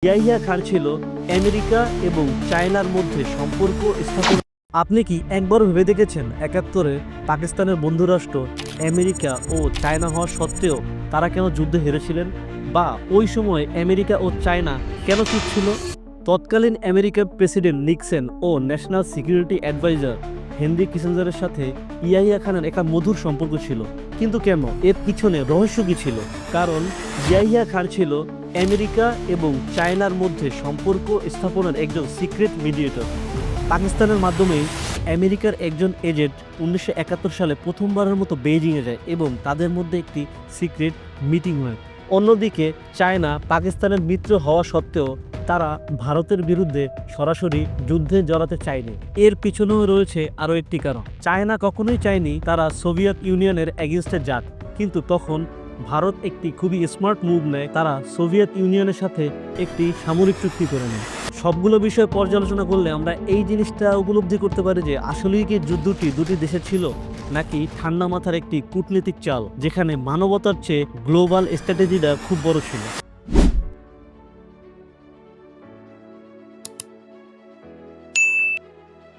ইয়াহিয়া খান ছিল আমেরিকা এবং চায়নার মধ্যে সম্পর্ক স্থাপন। আপনি কি একবার ভেবে দেখেছেন ৭১-এ পাকিস্তানের বন্ধুরাষ্ট্র আমেরিকা ও চায়না হওয়া সত্ত্বেও তারা কেন যুদ্ধে হেরেছিলেন, বা ওই সময় আমেরিকা ও চায়না কেন চুপ ছিল? তৎকালীন আমেরিকার প্রেসিডেন্ট নিক্সন ও ন্যাশনাল সিকিউরিটি অ্যাডভাইজার হেনরি কিসিঞ্জারের সাথে ইয়াহিয়া খানের একটা মধুর সম্পর্ক ছিল। কিন্তু কেন? এর পিছনে রহস্য কী ছিল? কারণ ইয়াহিয়া খান ছিল আমেরিকা এবং চায়নার মধ্যে সম্পর্ক স্থাপনের একজন সিক্রেট মিডিয়েটর। পাকিস্তানের মাধ্যমে আমেরিকার একজন এজেন্ট ১৯৭১ সালে প্রথমবারের মতো বেইজিংয়ে যায় এবং তাদের মধ্যে একটি সিক্রেট মিটিং হয়। অন্যদিকে চায়না পাকিস্তানের মিত্র হওয়া সত্ত্বেও তারা ভারতের বিরুদ্ধে সরাসরি যুদ্ধে জড়াতে চায়নি। এর পিছনেও রয়েছে আরও একটি কারণ। চায়না কখনোই চায়নি তারা সোভিয়েত ইউনিয়নের এগেইনস্টে যাক, কিন্তু তখন ভারত একটি খুবই স্মার্ট মুভ নেয়, তারা সোভিয়েত ইউনিয়নের সাথে একটি সামরিক চুক্তি করে নেয়। সবগুলো বিষয় পর্যালোচনা করলে আমরা এই জিনিসটা উপলব্ধি করতে পারি যে আসলেই কি যুদ্ধটি দুটি দেশের ছিল, নাকি ঠান্ডা মাথার একটি কূটনীতিক চাল যেখানে মানবতার চেয়ে গ্লোবাল স্ট্র্যাটেজিটা খুব বড় ছিল।